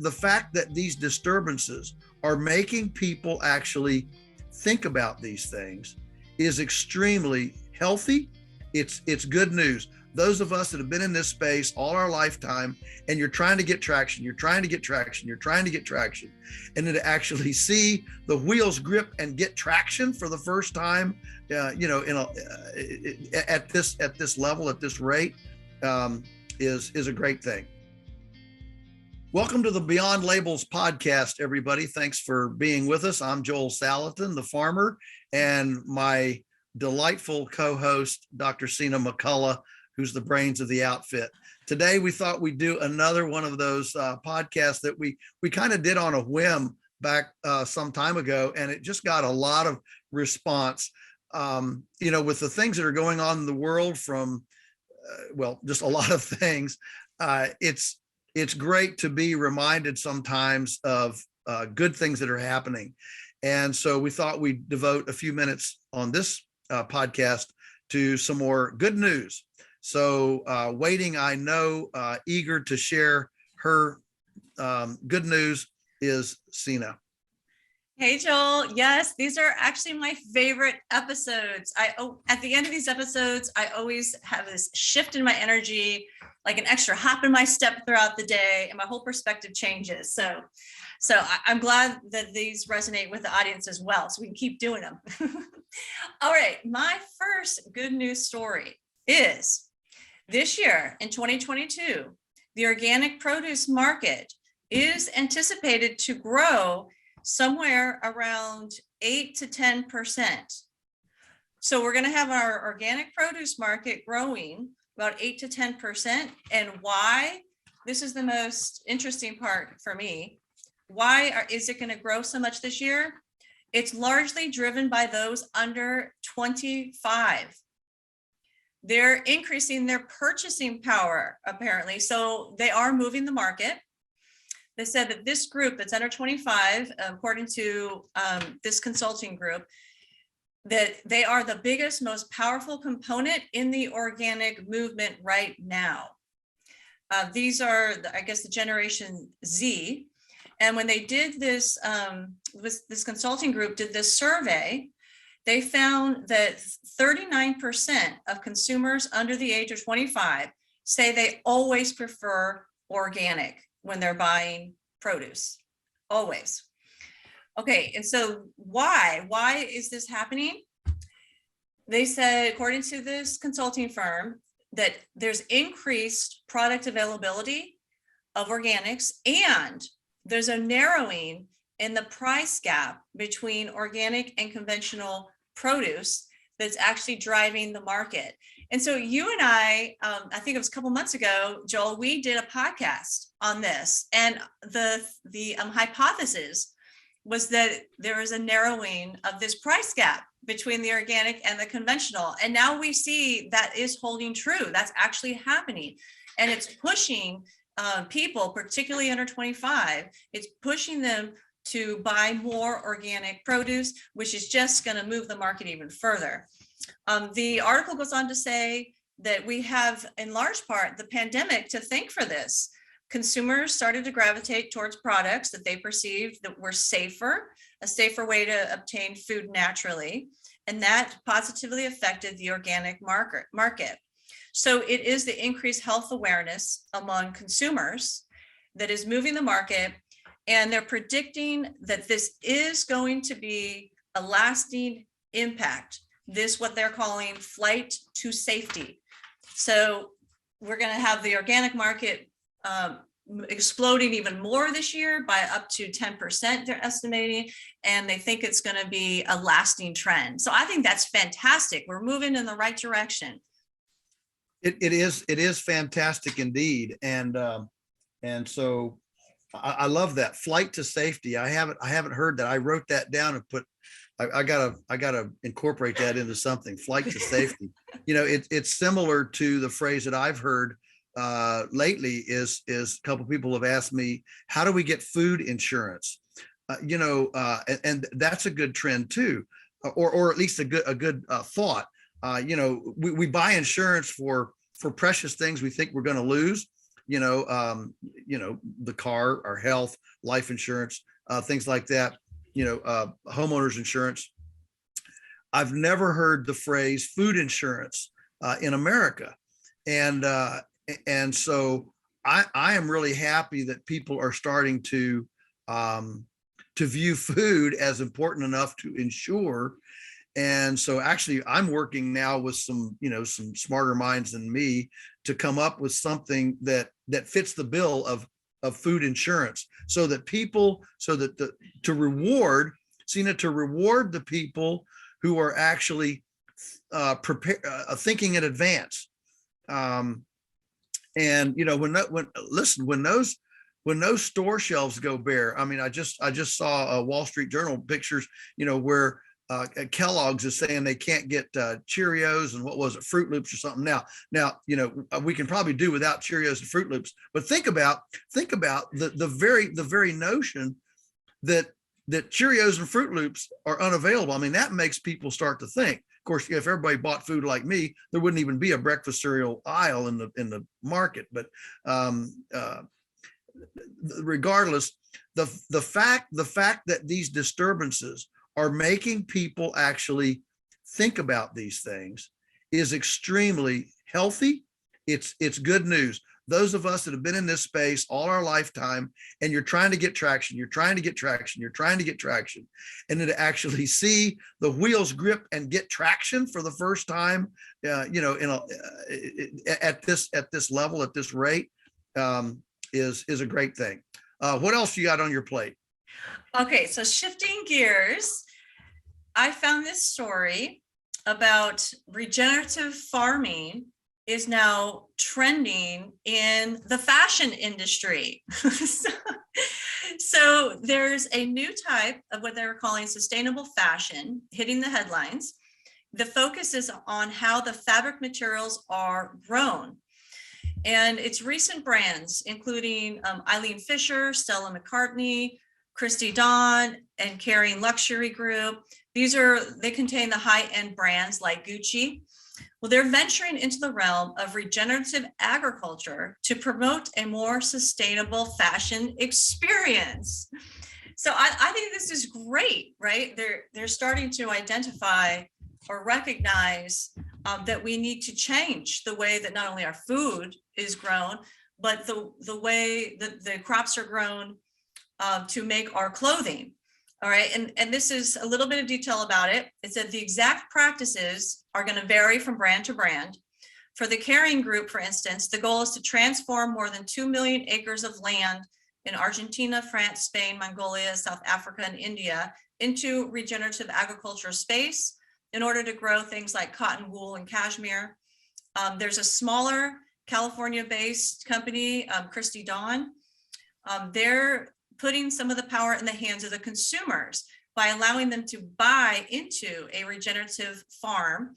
the fact that these disturbances are making people actually think about these things is extremely healthy. It's good news. Those of us that have been in this space all our lifetime, and you're trying to get traction, and then to actually see the wheels grip and get traction for the first time, at this level, at this rate, is a great thing. Welcome to the Beyond Labels podcast, everybody. Thanks for being with us. I'm Joel Salatin, the farmer, and my delightful co-host, Dr. Sina McCullough, who's the brains of the outfit. Today, we thought we'd do another one of those podcasts that we kind of did on a whim back some time ago, and it just got a lot of response. With the things that are going on in the world from, just a lot of things, it's great to be reminded sometimes of good things that are happening. And so we thought we'd devote a few minutes on this podcast to some more good news. So waiting, I know, eager to share her good news is Sina. Hey, Joel. Yes, these are actually my favorite episodes. At the end of these episodes, I always have this shift in my energy, like an extra hop in my step throughout the day, and my whole perspective changes. So I'm glad that these resonate with the audience as well, so we can keep doing them. All right, my first good news story is this year in 2022, the organic produce market is anticipated to grow somewhere around 8 to 10%. So we're going to have our organic produce market growing about 8 to 10%. And why? This is the most interesting part for me. Why is it going to grow so much this year? It's largely driven by those under 25. They're increasing their purchasing power, apparently. So they are moving the market. They said that this group that's under 25, according to this consulting group, that they are the biggest, most powerful component in the organic movement right now. These are, I guess, the Generation Z. And when they did this, this consulting group did this survey, they found that 39% of consumers under the age of 25 say they always prefer organic when they're buying produce, always. Okay, and so why is this happening? They said, according to this consulting firm, that there's increased product availability of organics, and there's a narrowing in the price gap between organic and conventional produce that's actually driving the market. And so you and I think it was a couple months ago, Joel, we did a podcast on this, and the hypothesis was that there is a narrowing of this price gap between the organic and the conventional. And now we see that is holding true. That's actually happening. And it's pushing people, particularly under 25, it's pushing them to buy more organic produce, which is just going to move the market even further. The article goes on to say that we have, in large part, the pandemic to thank for this. Consumers started to gravitate towards products that they perceived that were safer, a safer way to obtain food naturally, and that positively affected the organic market. So it is the increased health awareness among consumers that is moving the market, and they're predicting that this is going to be a lasting impact. This, what they're calling flight to safety. So we're going to have the organic market exploding even more this year by up to 10%, they're estimating, and they think it's going to be a lasting trend. So I think that's fantastic. We're moving in the right direction. It is fantastic indeed, and so I love that flight to safety. I haven't heard that. I wrote that down and put. I gotta incorporate that into something. Flight to safety. It's similar to the phrase that I've heard lately. Is a couple people have asked me, how do we get food insurance? And that's a good trend too, or at least a good thought. We buy insurance for precious things we think we're going to lose. the car, our health, life insurance, things like that, homeowners insurance. I've never heard the phrase food insurance in America. And so I am really happy that people are starting to view food as important enough to insure. And so actually I'm working now with some smarter minds than me to come up with something that fits the bill of food insurance, so that to reward Sina, to reward the people who are actually thinking in advance. And when those store shelves go bare, I mean, I just saw a Wall Street Journal pictures, where Kellogg's is saying they can't get Cheerios and what was it, Fruit Loops or something. Now, we can probably do without Cheerios and Fruit Loops, but think about the very notion that Cheerios and Fruit Loops are unavailable. I mean, that makes people start to think. Of course, if everybody bought food like me, there wouldn't even be a breakfast cereal aisle in the market. But regardless, the fact that these disturbances are making people actually think about these things is extremely healthy. It's good news. Those of us that have been in this space all our lifetime, and you're trying to get traction, and then to actually see the wheels grip and get traction for the first time, at this level, at this rate, is a great thing. What else you got on your plate? Okay, so shifting gears, I found this story about regenerative farming is now trending in the fashion industry. So there's a new type of what they're calling sustainable fashion hitting the headlines. The focus is on how the fabric materials are grown. And it's recent brands, including Eileen Fisher, Stella McCartney, Christy Dawn, and Carrying Luxury Group. They contain the high-end brands like Gucci. Well, they're venturing into the realm of regenerative agriculture to promote a more sustainable fashion experience. So I think this is great, right? They're starting to identify or recognize that we need to change the way that not only our food is grown, but the way that the crops are grown to make our clothing. All right, and this is a little bit of detail about it. It said the exact practices are going to vary from brand to brand. For the Carrying Group, for instance, the goal is to transform more than 2 million acres of land in Argentina, France, Spain, Mongolia, South Africa, and India into regenerative agriculture space in order to grow things like cotton, wool, and cashmere. There's a smaller California-based company, Christy Dawn. They're putting some of the power in the hands of the consumers by allowing them to buy into a regenerative farm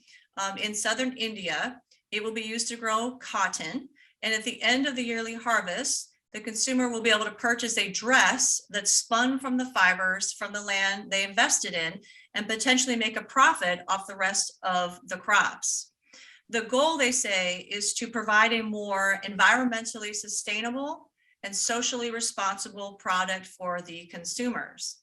in southern India. It will be used to grow cotton. And at the end of the yearly harvest, the consumer will be able to purchase a dress that's spun from the fibers from the land they invested in and potentially make a profit off the rest of the crops. The goal, they say, is to provide a more environmentally sustainable and socially responsible product for the consumers.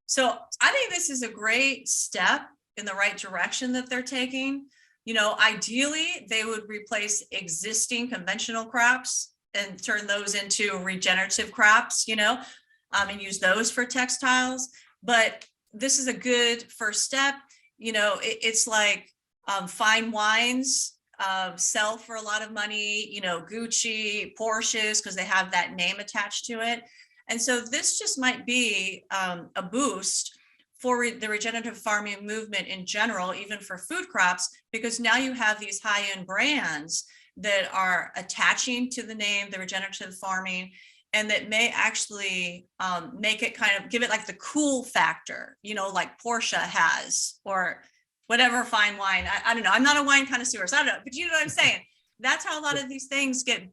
So I think this is a great step in the right direction that they're taking. Ideally, they would replace existing conventional crops and turn those into regenerative crops, and use those for textiles. But this is a good first step. It's like fine wines sell for a lot of money, Gucci, Porsches, because they have that name attached to it. And so this just might be a boost for the regenerative farming movement in general, even for food crops, because now you have these high-end brands that are attaching to the name, the regenerative farming, and that may actually make it kind of give it like the cool factor, like Porsche has, or whatever fine wine. I don't know. I'm not a wine connoisseur, so I don't know, but you know what I'm saying? That's how a lot of these things become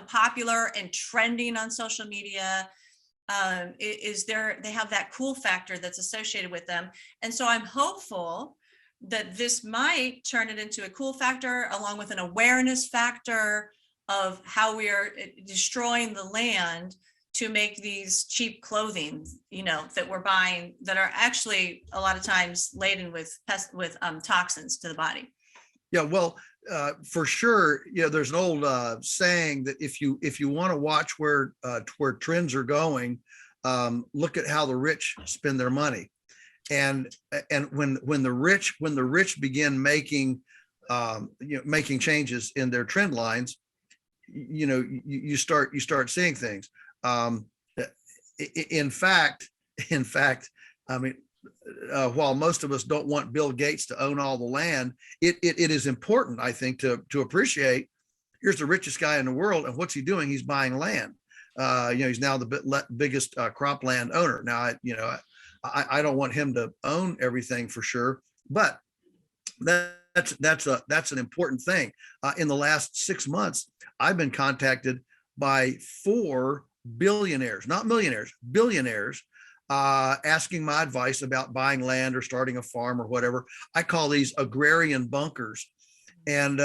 popular and trending on social media. They have that cool factor that's associated with them. And so I'm hopeful that this might turn it into a cool factor along with an awareness factor of how we are destroying the land to make these cheap clothing, that we're buying that are actually a lot of times laden with toxins to the body. Yeah, well, for sure. There's an old saying that if you want to watch where trends are going, look at how the rich spend their money. And when the rich begin making making changes in their trend lines, you start seeing things. In fact, I mean, while most of us don't want Bill Gates to own all the land, it is important, I think, to appreciate. Here's the richest guy in the world, and what's he doing? He's buying land. He's now the biggest cropland owner. Now, I don't want him to own everything for sure, but that's an important thing. In the last 6 months, I've been contacted by 4 billionaires, not millionaires, billionaires, asking my advice about buying land or starting a farm or whatever. I call these agrarian bunkers, and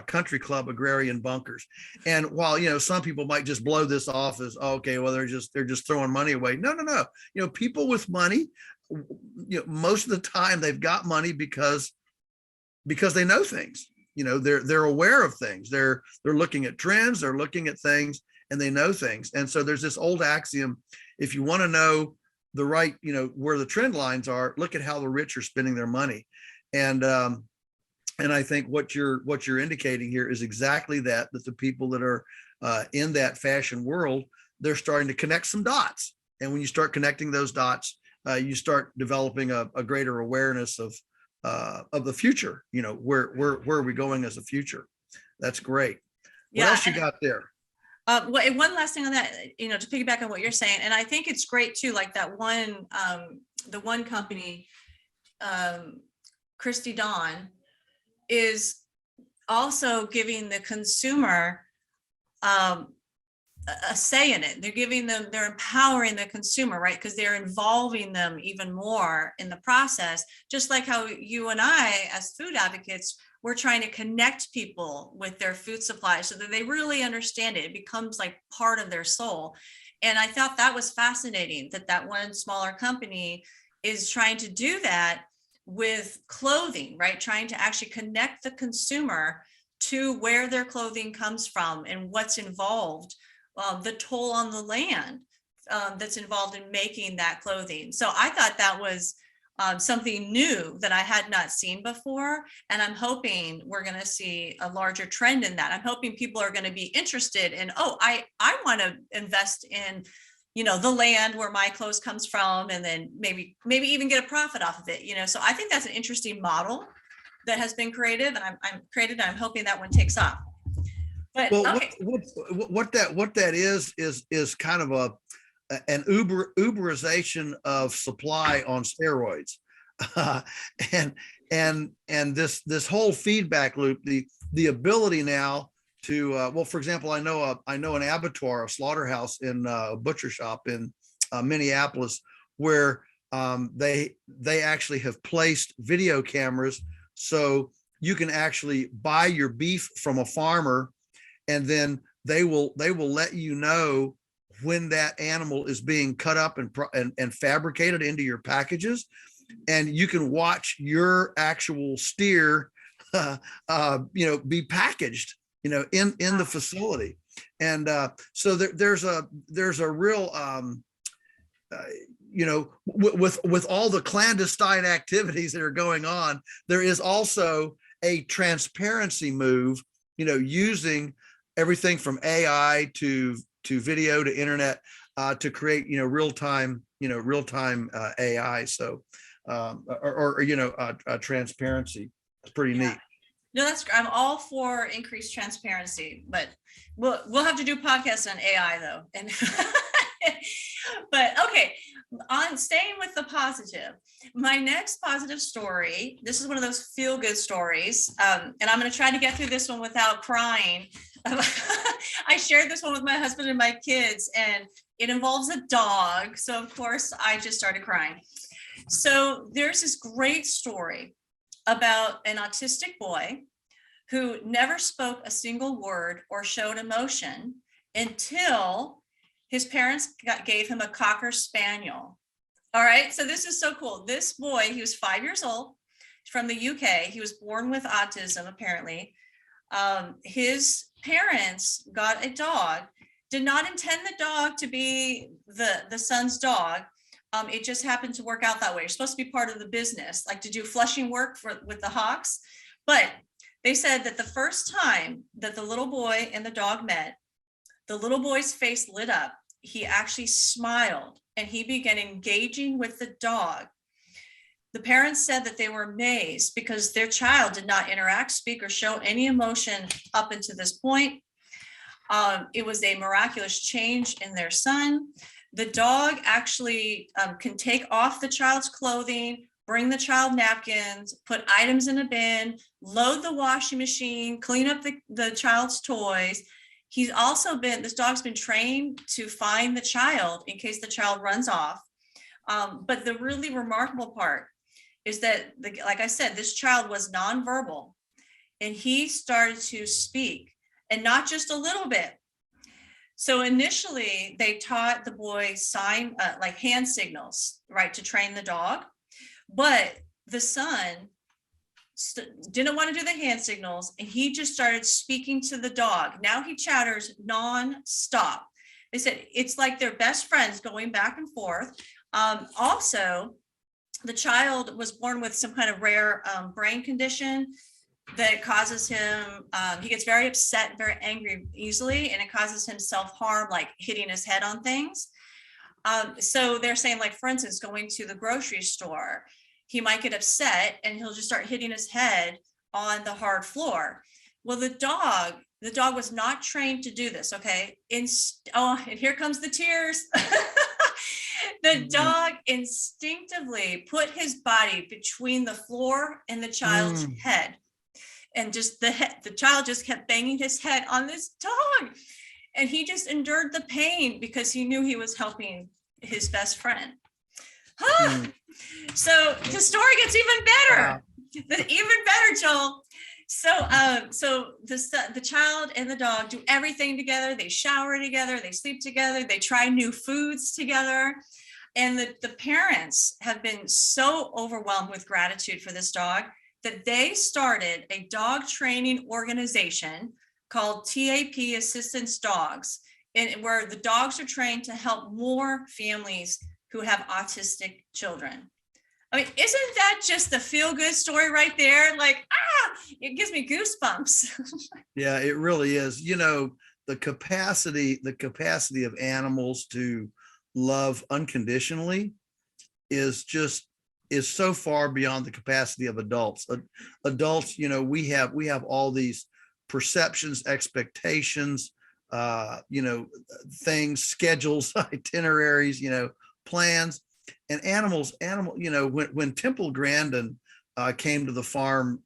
country club agrarian bunkers. And while some people might just blow this off as, okay, well, they're just throwing money away. No. People with money, most of the time they've got money because they know things. They're aware of things. They're looking at trends. They're looking at things, and they know things. And so there's this old axiom: if you want to know the right, where the trend lines are, look at how the rich are spending their money. And I think what you're indicating here is exactly that the people that are in that fashion world, they're starting to connect some dots. And when you start connecting those dots, you start developing a greater awareness of the future. Where are we going as a future? That's great. What else you got there? One last thing on that, to piggyback on what you're saying, and I think it's great too, like that one, the one company, Christy Dawn, is also giving the consumer a say in it. They're empowering the consumer, right? Because they're involving them even more in the process, just like how you and I, as food advocates, we're trying to connect people with their food supply so that they really understand it. It becomes like part of their soul. And I thought that was fascinating that one smaller company is trying to do that with clothing, right? Trying to actually connect the consumer to where their clothing comes from and what's involved, the toll on the land that's involved in making that clothing. So I thought that was something new that I had not seen before. And I'm hoping we're going to see a larger trend in that. I'm hoping people are going to be interested in, I want to invest in, the land where my clothes comes from, and then maybe even get a profit off of it, So I think that's an interesting model that has been creative, and I'm hoping that one takes off. But well, okay. what that is kind of an Uberization of supply on steroids. And this whole feedback loop, the ability now to for example, I know an abattoir, a slaughterhouse in a butcher shop in Minneapolis, where they actually have placed video cameras so you can actually buy your beef from a farmer, and then they will let you know when that animal is being cut up and fabricated into your packages, and you can watch your actual steer be packaged in the facility. And so there's a real with all the clandestine activities that are going on, there is also a transparency move, using everything from AI to video to internet to create real-time AI. So transparency. It's pretty neat. No, I'm all for increased transparency, but we'll have to do podcasts on AI though. And but okay, on staying with the positive, my next positive story, this is one of those feel-good stories, and I'm going to try to get through this one without crying. I shared this one with my husband and my kids, and it involves a dog, so of course I just started crying. So there's this great story about an autistic boy who never spoke a single word or showed emotion until his parents gave him a Cocker Spaniel. All right, so this is so cool. This boy, he was 5 years old, from the UK. He was born with autism, apparently. His parents got a dog, did not intend the dog to be the son's dog. It just happened to work out that way. You're supposed to be part of the business, like to do flushing work with the hawks. But they said that the first time that the little boy and the dog met, the little boy's face lit up. He actually smiled and he began engaging with the dog. The parents said that they were amazed because their child did not interact, speak, or show any emotion up until this point. It was a miraculous change in their son. The dog actually can take off the child's clothing, bring the child napkins, put items in a bin, load the washing machine, clean up the child's toys. This dog's been trained to find the child in case the child runs off. But the really remarkable part is that, like I said, this child was nonverbal and he started to speak, and not just a little bit. So initially they taught the boy sign, like hand signals, right, to train the dog. But the son didn't want to do the hand signals, and he just started speaking to the dog. Now he chatters nonstop. They said it's like they're best friends going back and forth. Also, the child was born with some kind of rare brain condition that causes him, he gets very upset, very angry easily, and it causes him self-harm, like hitting his head on things. So they're saying, like, for instance, going to the grocery store, he might get upset and he'll just start hitting his head on the hard floor. Well, the dog was not trained to do this, okay? And here comes the tears. The dog instinctively put his body between the floor and the child's head. And just the child just kept banging his head on this dog. And he just endured the pain because he knew he was helping his best friend. So the story gets even better. Wow. Even better, Joel. So the child and the dog do everything together. They shower together, they sleep together, they try new foods together. And the parents have been so overwhelmed with gratitude for this dog that they started a dog training organization called TAP Assistance Dogs, where the dogs are trained to help more families who have autistic children. I mean, isn't that just the feel-good story right there? Like, it gives me goosebumps. Yeah, it really is. You know, the capacity of animals to love unconditionally is so far beyond the capacity of adults. Adults, you know, we have all these perceptions, expectations, things, schedules, itineraries, plans. And animals, when Temple Grandin came to the farm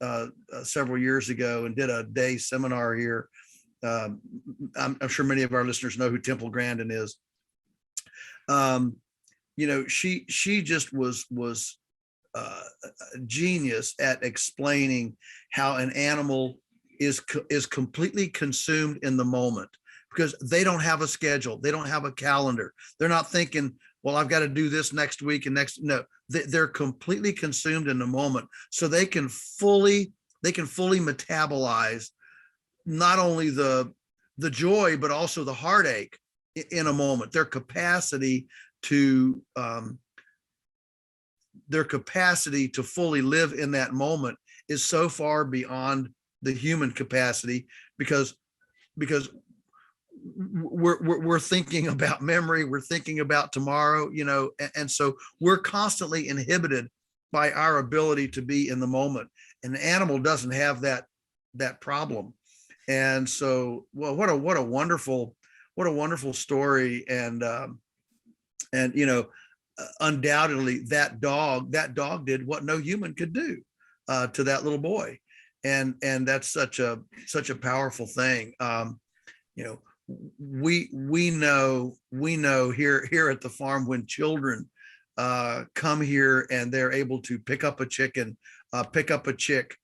several years ago and did a day seminar here, I'm sure many of our listeners know who Temple Grandin is. She just was a genius at explaining how an animal is completely consumed in the moment, because they don't have a schedule, they don't have a calendar, they're not thinking, well, I've got to do this next week and next. No, they're completely consumed in the moment, so they can fully metabolize not only the joy but also the heartache in a moment. Their capacity to fully live in that moment is so far beyond the human capacity, because we're thinking about memory, we're thinking about tomorrow, and so we're constantly inhibited by our ability to be in the moment. An animal doesn't have that problem. And so, well, what a wonderful story. And undoubtedly that dog did what no human could do to that little boy. And that's such a powerful thing. We know here at the farm, when children come here and they're able to pick up a chicken, pick up a chick,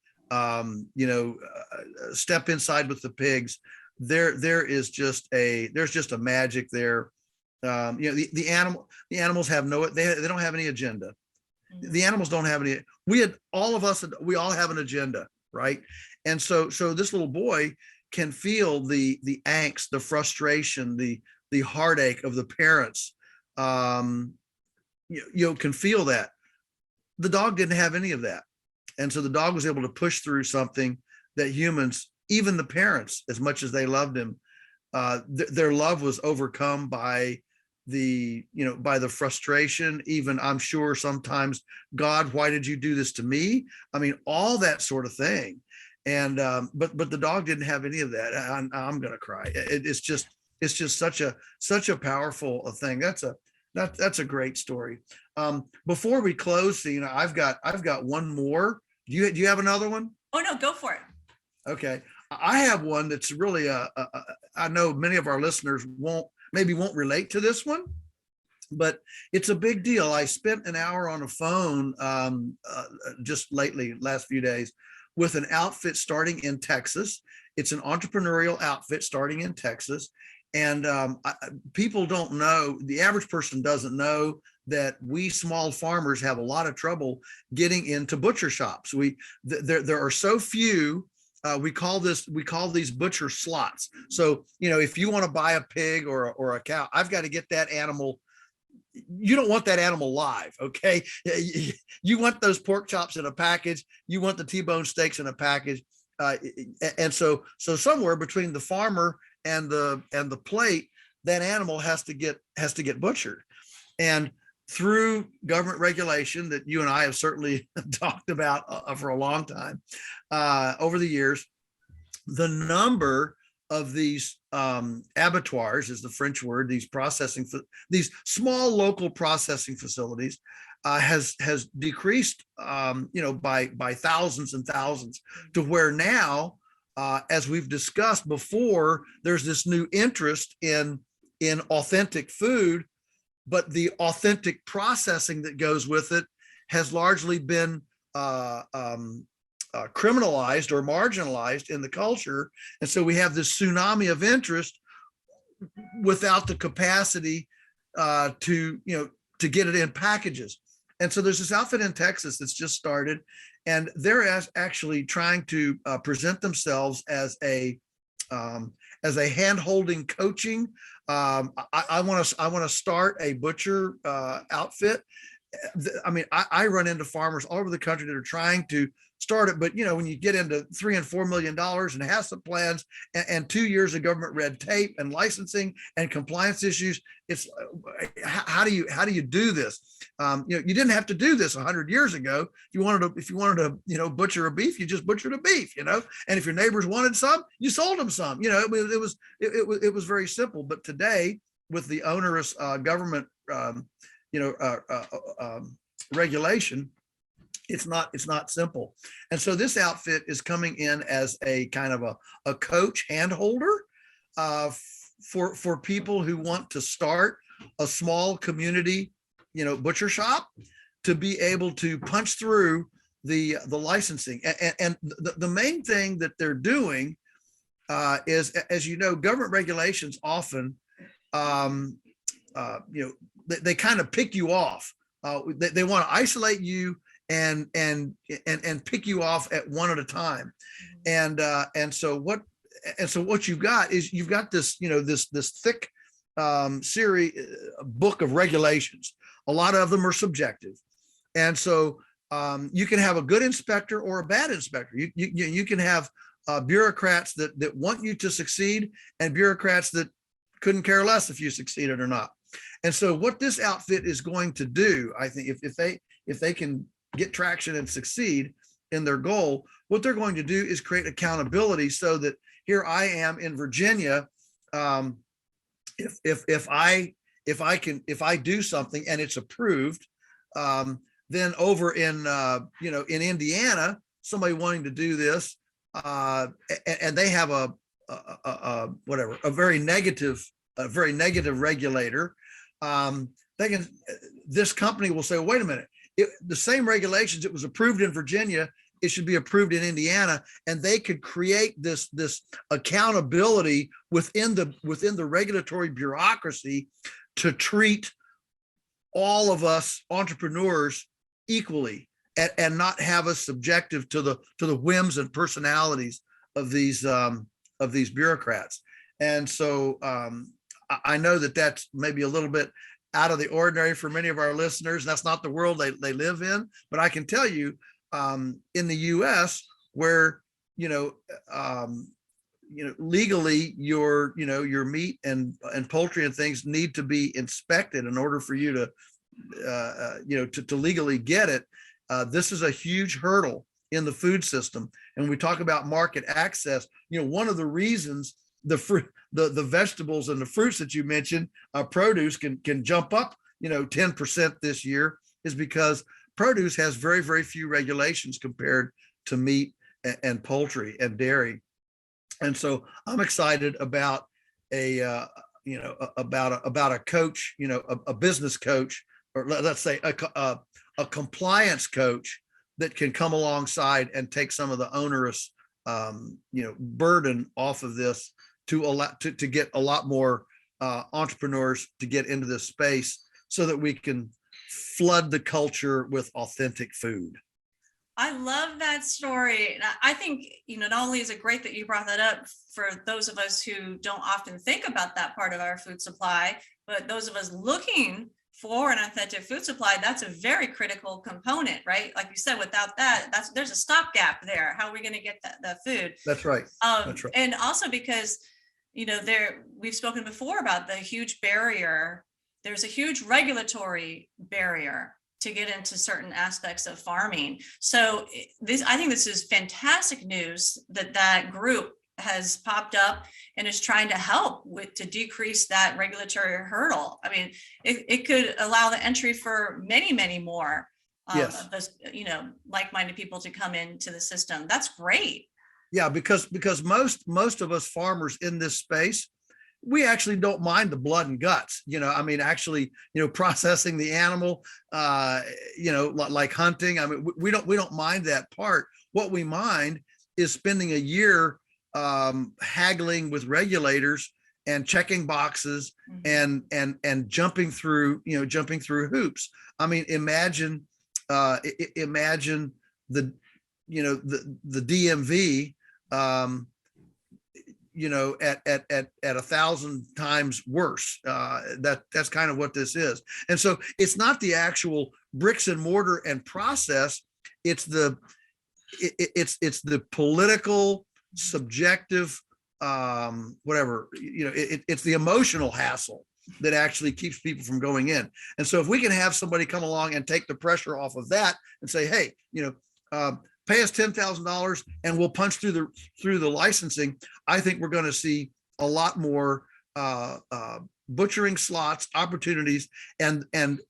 Step Inside with the Pigs. There's just a magic there. The animals have they don't have any agenda. The animals don't have any. We all have an agenda, right? And so this little boy can feel the angst, the frustration, the heartache of the parents. Can feel that. The dog didn't have any of that. And so the dog was able to push through something that humans, even the parents, as much as they loved him, their love was overcome by the frustration. Even, I'm sure, sometimes, God, why did you do this to me? I mean, all that sort of thing. And but the dog didn't have any of that. I'm gonna cry. It's just such a powerful thing. That's a great story. Before we close, Sina, I've got one more. Do you have another one? Oh no, go for it. Okay, I have one that's really I know many of our listeners won't relate to this one, but it's a big deal. I spent an hour on a phone just lately, last few days, with an outfit starting in Texas. It's an entrepreneurial outfit starting in Texas. And people don't know, the average person doesn't know that we small farmers have a lot of trouble getting into butcher shops. There are so few. We call these butcher slots. So, if you want to buy a pig or a cow, I've got to get that animal. You don't want that animal live, okay? You want those pork chops in a package. You want the T-bone steaks in a package. And so somewhere between the farmer and the plate, that animal has to get butchered. And through government regulation that you and I have certainly talked about for a long time, over the years, the number of these abattoirs is the French word, these small local processing facilities has decreased, by thousands and thousands, to where now, as we've discussed before, there's this new interest in authentic food, but the authentic processing that goes with it has largely been criminalized or marginalized in the culture. And so we have this tsunami of interest without the capacity to get it in packages. And so there's this outfit in Texas that's just started, and they're actually trying to present themselves as a hand-holding coaching. I want to start a butcher outfit. I mean, I run into farmers all over the country that are trying to start it, but when you get into $3 and $4 million and HACCP plans and 2 years of government red tape and licensing and compliance issues, it's how do you do this? You didn't have to do this 100 years ago. If you wanted to butcher a beef, you just butchered a beef, and if your neighbors wanted some, you sold them some. It was very simple. But today, with the onerous government regulation, it's not simple. And so this outfit is coming in as a kind of a coach hand holder for people who want to start a small community butcher shop, to be able to punch through the licensing. And the main thing that they're doing is, as government regulations often they kind of pick you off. They want to isolate you and pick you off at one at a time. And so what you've got is this this thick book of regulations. A lot of them are subjective, and so you can have a good inspector or a bad inspector. You can have bureaucrats that want you to succeed, and bureaucrats that couldn't care less if you succeeded or not. And so what this outfit is going to do, I think, if they can get traction and succeed in their goal, what they're going to do is create accountability, so that here I am in Virginia. If I do something and it's approved, then over in in Indiana, somebody wanting to do this, and they have a very negative regulator, this company will say, wait a minute, the same regulations, it was approved in Virginia, it should be approved in Indiana, and they could create this accountability within the regulatory bureaucracy to treat all of us entrepreneurs equally, and not have us subjective to the whims and personalities of these bureaucrats. And so I know that that's maybe a little bit out of the ordinary for many of our listeners. That's not the world they live in, but I can tell you, in the U.S., where legally your meat and poultry and things need to be inspected in order for you to legally get it. This is a huge hurdle in the food system. And when we talk about market access, one of the reasons the vegetables and the fruits that you mentioned, produce can jump up 10% this year, is because produce has very, very few regulations compared to meat and poultry and dairy. And so I'm excited about a coach, a business coach, or let's say a compliance coach that can come alongside and take some of the onerous burden off of this, to get a lot more entrepreneurs to get into this space, so that we can flood the culture with authentic food. I love that story. And I think, not only is it great that you brought that up for those of us who don't often think about that part of our food supply, but those of us looking for an authentic food supply, that's a very critical component, right? Like you said, without that, there's a stopgap there. How are we going to get that food? That's right. That's right. And also because, we've spoken before about the huge barrier. There's a huge regulatory barrier to get into certain aspects of farming. So I think this is fantastic news that group has popped up and is trying to help to decrease that regulatory hurdle. I mean, it could allow the entry for many, many more yes. of those, like-minded people to come into the system. That's great. Yeah, because most of us farmers in this space, we actually don't mind the blood and guts, processing the animal, like hunting. I mean, we don't mind that part. What we mind is spending a year haggling with regulators and checking boxes, mm-hmm. and jumping through hoops. I mean, imagine the DMV, at 1,000 times worse. That's kind of what this is. And so it's not the actual bricks and mortar and process. It's the political, subjective, whatever, it's the emotional hassle that actually keeps people from going in. And so if we can have somebody come along and take the pressure off of that and say, hey, pay us $10,000 and we'll punch through the licensing, I think we're going to see a lot more butchering slots, opportunities, and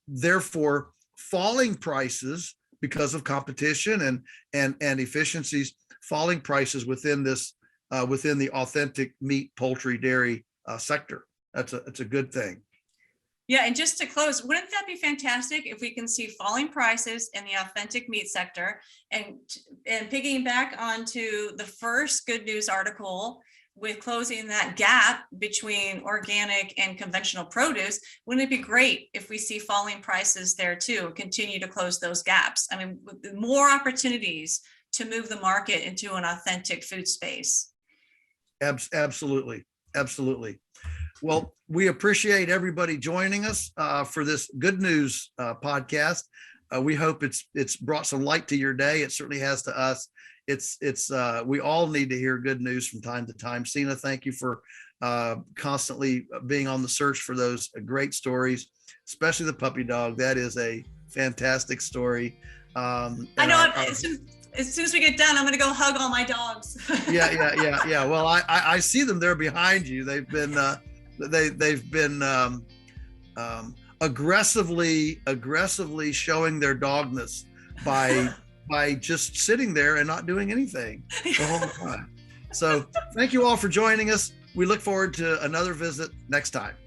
therefore falling prices because of competition and efficiencies, falling prices within the authentic meat, poultry, dairy sector. It's a good thing. Yeah, and just to close, wouldn't that be fantastic if we can see falling prices in the authentic meat sector, and piggyback onto the first good news article with closing that gap between organic and conventional produce? Wouldn't it be great if we see falling prices there too, continue to close those gaps? I mean, more opportunities to move the market into an authentic food space. Absolutely. Well, we appreciate everybody joining us for this good news podcast. We hope it's brought some light to your day. It certainly has to us. We all need to hear good news from time to time. Sina, thank you for constantly being on the search for those great stories, especially the puppy dog. That is a fantastic story. I know. As soon as we get done, I'm going to go hug all my dogs. Yeah. Well, I see them there behind you. They've been aggressively showing their dogness by just sitting there and not doing anything the whole time. So thank you all for joining us. We look forward to another visit next time.